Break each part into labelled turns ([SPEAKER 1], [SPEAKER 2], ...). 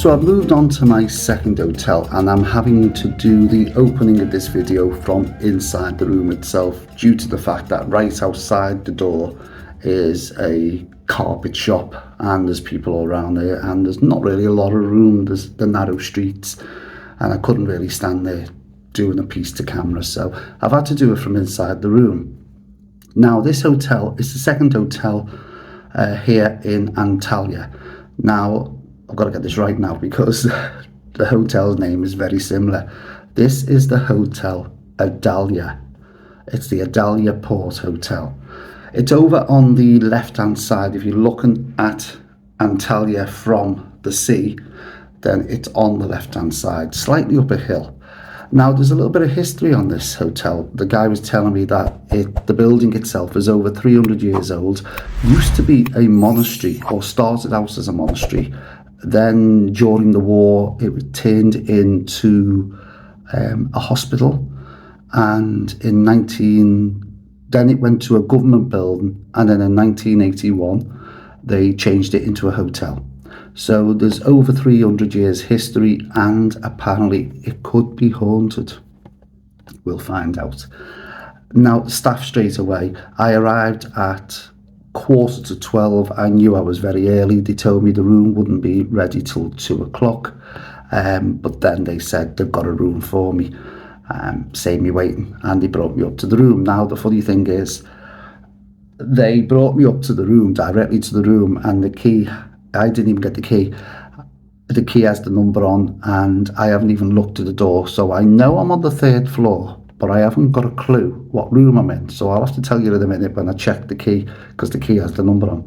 [SPEAKER 1] So I've moved on to my second hotel, and I'm having to do the opening of this video from inside the room itself, due to the fact that right outside the door is a carpet shop and there's people all around there, and there's not really a lot of room. There's the narrow streets and I couldn't really stand there doing a piece to camera, so I've had to do it from inside the room. Now this hotel is the second hotel here in Antalya. Now I've got to get this right now because the hotel's name is very similar. This is the Hotel ADALYA. It's the ADALYA Port Hotel. It's over on the left hand side. If you're looking at Antalya from the sea, then it's on the left hand side, slightly up a hill. Now there's a little bit of history on this hotel. The guy was telling me that the building itself is over 300 years old. Used to be a monastery, or started out as a monastery. Then during the war it was turned into a hospital, and then it went to a government building, and then in 1981 they changed it into a hotel. So there's over 300 years history, and apparently it could be haunted. We'll find out. Now, staff straight away. I arrived at 11:45. I knew I was very early. They told me the room wouldn't be ready till 2 o'clock. But then they said they've got a room for me. Save me waiting. And they brought me up to the room. Now, the funny thing is, they brought me up to the room, directly to the room, and the key, I didn't even get the key. The key has the number on, and I haven't even looked at the door. So I know I'm on the 3rd floor, but I haven't got a clue what room I'm in. So I'll have to tell you in a minute when I check the key, because the key has the number on.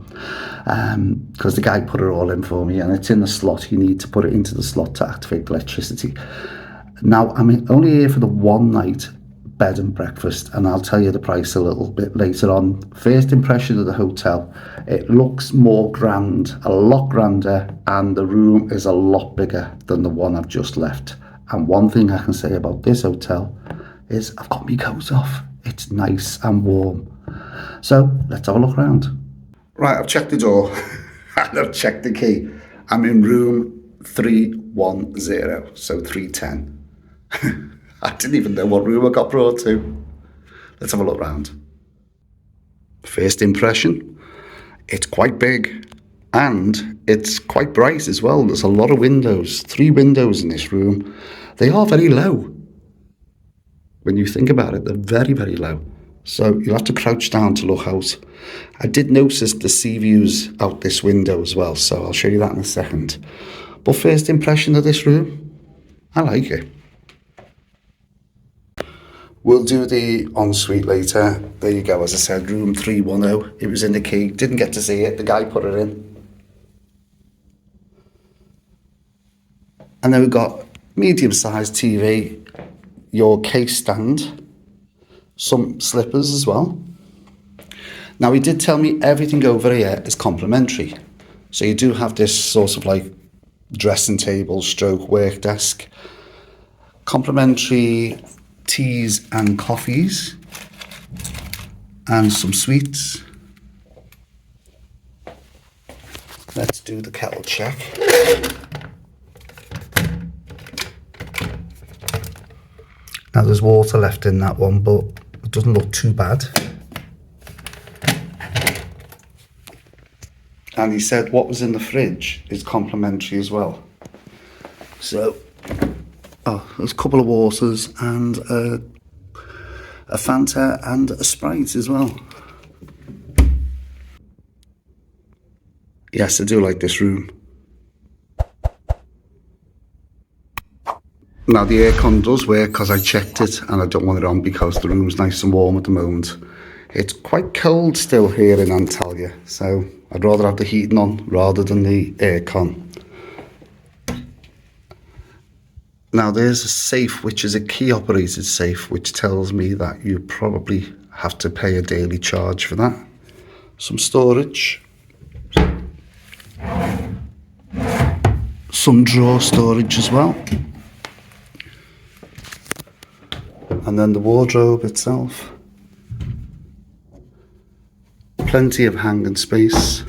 [SPEAKER 1] Because the guy put it all in for me, and it's in the slot. You need to put it into the slot to activate electricity. Now, I'm only here for the one night bed and breakfast, and I'll tell you the price a little bit later on. First impression of the hotel: it looks more grand, a lot grander, and the room is a lot bigger than the one I've just left. And one thing I can say about this hotel is I've got my coat off. It's nice and warm. So let's have a look around. Right, I've checked the door and I've checked the key. I'm in room 310, so 310. I didn't even know what room I got brought to. Let's have a look round. First impression, it's quite big and it's quite bright as well. There's a lot of windows, 3 windows in this room. They are very low. When you think about it, they're very, very low. So you'll have to crouch down to look out. I did notice the sea views out this window as well, so I'll show you that in a second. But first impression of this room, I like it. We'll do the ensuite later. There you go, as I said, room 310. It was in the key. Didn't get to see it. The guy put it in. And then we've got medium-sized TV, your case stand, some slippers as well. Now, he did tell me everything over here is complimentary. So you do have this sort of like dressing table stroke work desk. Complimentary teas and coffees and some sweets. Let's do the kettle check. Now there's water left in that one, but it doesn't look too bad. And he said what was in the fridge is complimentary as well. So there's a couple of waters and a Fanta and a Sprite as well. Yes, I do like this room. Now the aircon does work because I checked it, and I don't want it on because the room's nice and warm at the moment. It's quite cold still here in Antalya, so I'd rather have the heating on rather than the aircon. Now there's a safe, which is a key operated safe, which tells me that you probably have to pay a daily charge for that. Some storage. Some drawer storage as well. And then the wardrobe itself. Plenty of hanging space.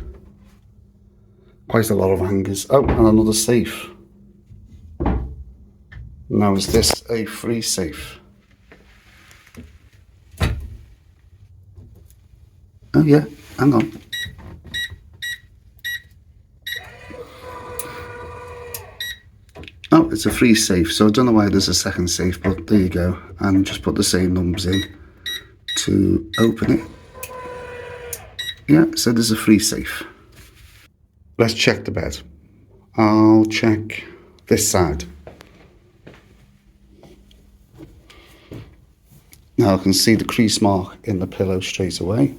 [SPEAKER 1] Quite a lot of hangers. Oh, and another safe. Now, is this a free safe? Oh yeah, hang on. Oh, it's a free safe, so I don't know why there's a second safe, but there you go. And just put the same numbers in to open it. Yeah, so there's a free safe. Let's check the bed. I'll check this side. Now I can see the crease mark in the pillow straight away.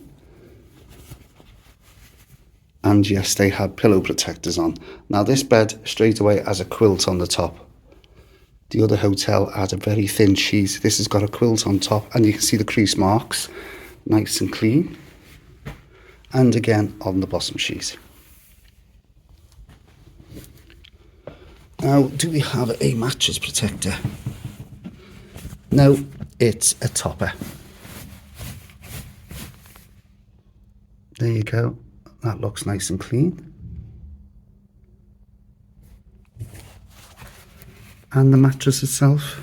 [SPEAKER 1] And yes, they had pillow protectors on. Now this bed straight away has a quilt on the top. The other hotel had a very thin sheet. This has got a quilt on top, and you can see the crease marks, nice and clean. And again on the bottom sheet. Now, do we have a mattress protector? No, it's a topper. There you go. That looks nice and clean. And the mattress itself.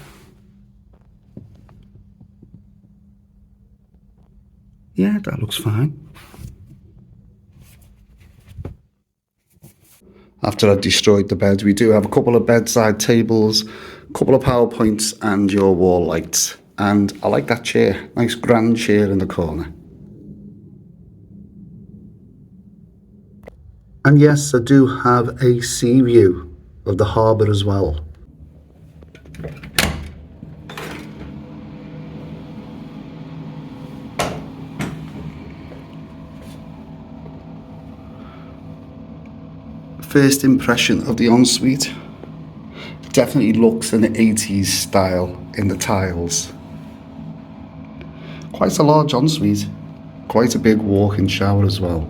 [SPEAKER 1] Yeah, that looks fine. After I destroyed the bed, we do have a couple of bedside tables, a couple of PowerPoints and your wall lights. And I like that chair, nice grand chair in the corner. And yes, I do have a sea view of the harbour as well. First impression of the ensuite. Definitely looks an 80s style in the tiles. Quite a large ensuite. Quite a big walk-in shower as well.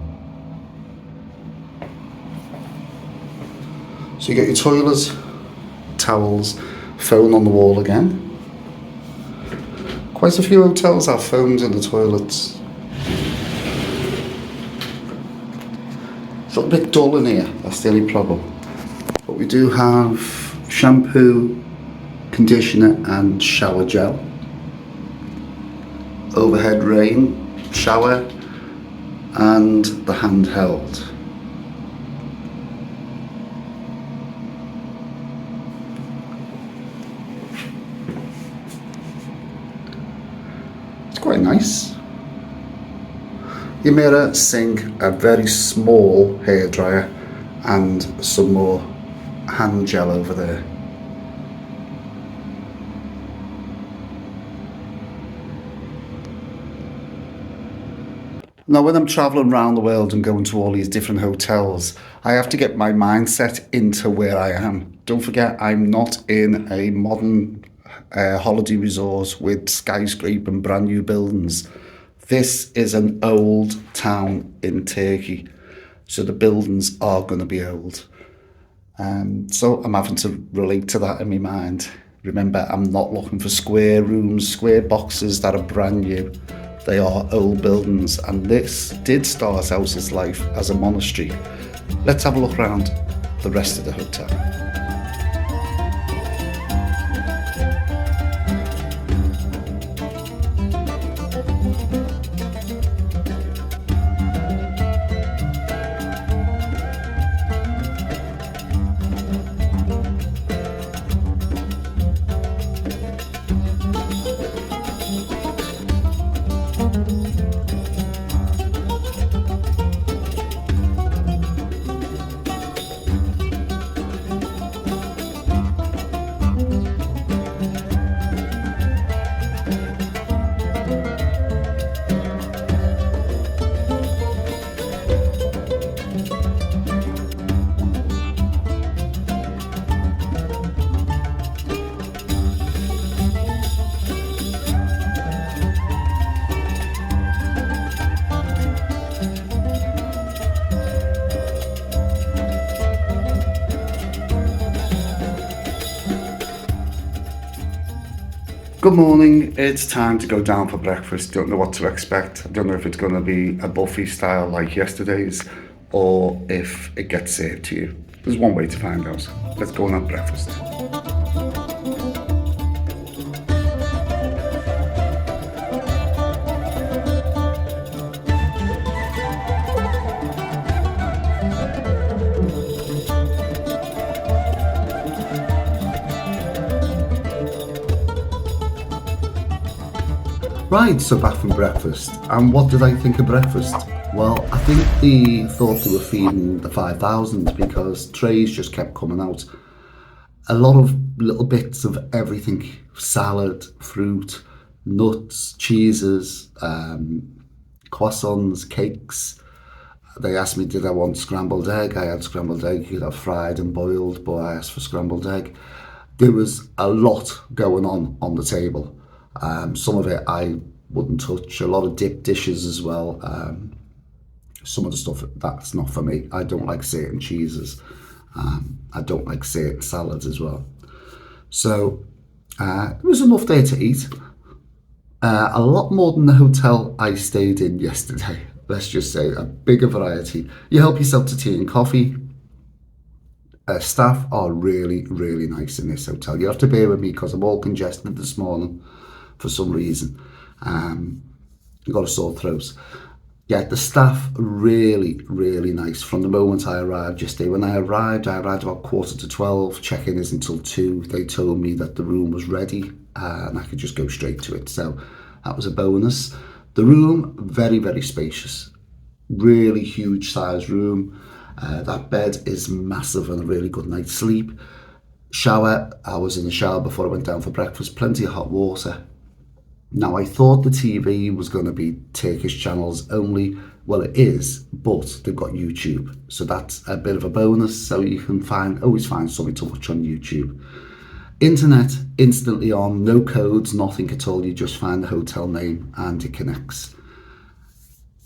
[SPEAKER 1] So you get your toilet, towels, phone on the wall again. Quite a few hotels have phones in the toilets. It's a little bit dull in here, that's the only problem. But we do have shampoo, conditioner and shower gel. Overhead rain, shower and the handheld. It's quite nice. Your mirror, sink, a very small hairdryer and some more hand gel over there. Now when I'm travelling around the world and going to all these different hotels, I have to get my mindset into where I am. Don't forget, I'm not in a modern holiday resort with skyscraper and brand new buildings. This is an old town in Turkey, so the buildings are going to be old. So I'm having to relate to that in my mind. Remember, I'm not looking for square rooms, square boxes that are brand new. They are old buildings, and this did start out its life as a monastery. Let's have a look around the rest of the hotel. Good morning, it's time to go down for breakfast. Don't know what to expect. I don't know if it's going to be a buffet style like yesterday's or if it gets served to you. There's one way to find out. Let's go and have breakfast. Right, so back from breakfast, and what did I think of breakfast? Well, I think they thought they were feeding the 5,000 because trays just kept coming out. A lot of little bits of everything: salad, fruit, nuts, cheeses, croissants, cakes. They asked me did I want scrambled egg. I had scrambled egg. You could have fried and boiled, but I asked for scrambled egg. There was a lot going on the table. Some of it I wouldn't touch. A lot of dip dishes as well. Some of the stuff that's not for me. I don't like certain cheeses. I don't like certain salads as well. So there was enough there to eat. A lot more than the hotel I stayed in yesterday. Let's just say a bigger variety. You help yourself to tea and coffee. Staff are really, really nice in this hotel. You have to bear with me because I'm all congested this morning for some reason. I've got a sore throat. Yeah, the staff really, really nice from the moment I arrived yesterday. When I arrived about 11:45. Check-in is until 2. They told me that the room was ready and I could just go straight to it. So that was a bonus. The room, very, very spacious. Really huge size room. That bed is massive and a really good night's sleep. Shower, I was in the shower before I went down for breakfast. Plenty of hot water. Now, I thought the TV was going to be Turkish channels only. Well, it is, but they've got YouTube. So that's a bit of a bonus. So you can always find something to watch on YouTube. Internet, instantly on, no codes, nothing at all. You just find the hotel name and it connects.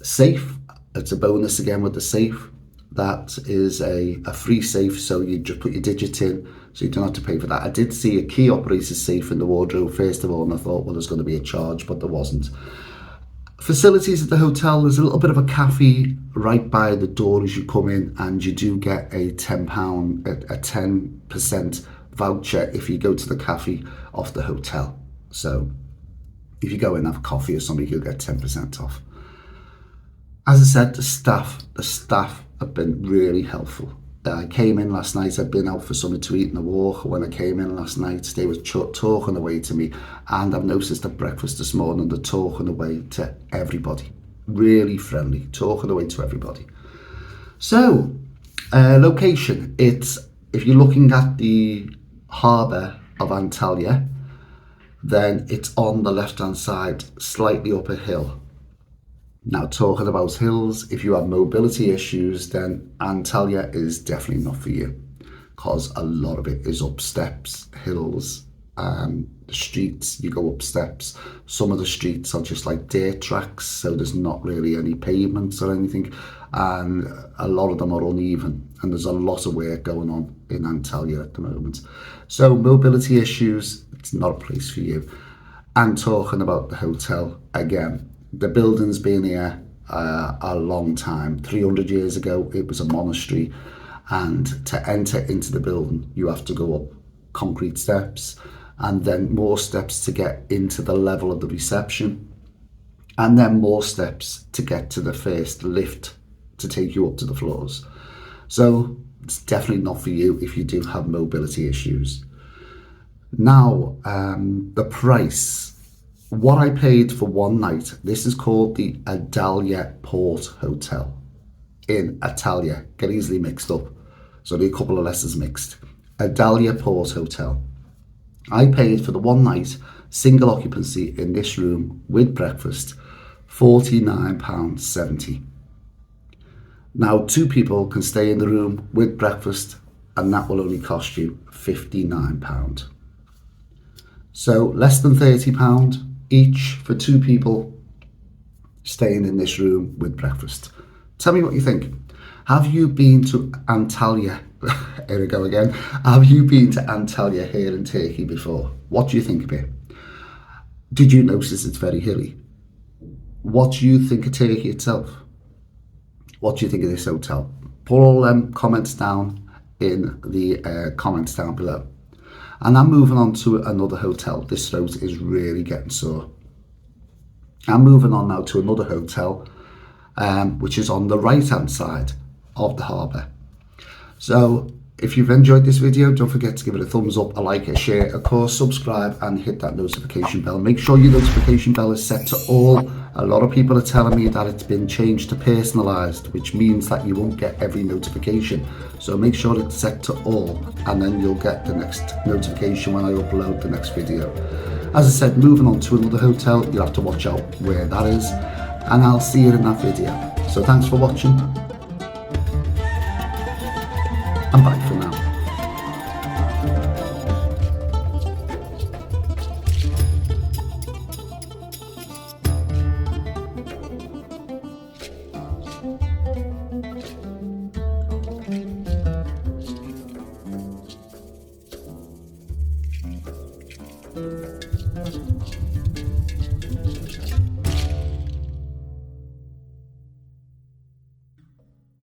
[SPEAKER 1] Safe, it's a bonus again with the safe. That is a free safe, so you just put your digit in, so you don't have to pay for that. I did see a key operator safe in the wardrobe first of all, and I thought, well, there's going to be a charge, but there wasn't. Facilities at the hotel, there's a little bit of a cafe right by the door as you come in, and you do get a £10, a 10% voucher if you go to the cafe off the hotel. So if you go in and have coffee or something, you'll get 10% off. As I said, the staff have been really helpful. I came in last night, I'd been out for something to eat and a walk. When I came in last night, they were talking away to me, and I've noticed at breakfast this morning, they're talking away to everybody. Really friendly, talking away to everybody. So, location, it's, if you're looking at the harbour of Antalya, then it's on the left-hand side, slightly up a hill. Now, talking about hills, if you have mobility issues, then Antalya is definitely not for you, because a lot of it is up steps, hills, the streets, you go up steps. Some of the streets are just like dirt tracks, so there's not really any pavements or anything, and a lot of them are uneven, and there's a lot of work going on in Antalya at the moment. So mobility issues, it's not a place for you. And talking about the hotel, again, the building's been here a long time. 300 years ago, it was a monastery, and to enter into the building, you have to go up concrete steps, and then more steps to get into the level of the reception, and then more steps to get to the first lift to take you up to the floors. So it's definitely not for you if you do have mobility issues. Now, the price. What I paid for one night, this is called the ADALYA Port Hotel in Antalya. Get easily mixed up. So there are a couple of letters mixed. ADALYA Port Hotel. I paid for the one night, single occupancy in this room with breakfast, £49.70. Now, 2 people can stay in the room with breakfast, and that will only cost you £59. So less than £30 each for 2 people staying in this room with breakfast. Tell me what you think. Have you been to Antalya? Here we go again. Have you been to Antalya here in Turkey before? What do you think of it? Did you notice it's very hilly? What do you think of Turkey itself? What do you think of this hotel? Put all them comments down in the comments down below. And I'm moving on to another hotel. This throat is really getting sore. I'm moving on now to another hotel, which is on the right-hand side of the harbour. So If you've enjoyed this video, don't forget to give it a thumbs up, a like, a share, of course, subscribe and hit that notification bell. Make sure your notification bell is set to all. A lot of people are telling me that it's been changed to personalized, which means that you won't get every notification. So make sure it's set to all, and then you'll get the next notification when I upload the next video. As I said, moving on to another hotel, you'll have to watch out where that is, and I'll see you in that video. So thanks for watching, and bye for now.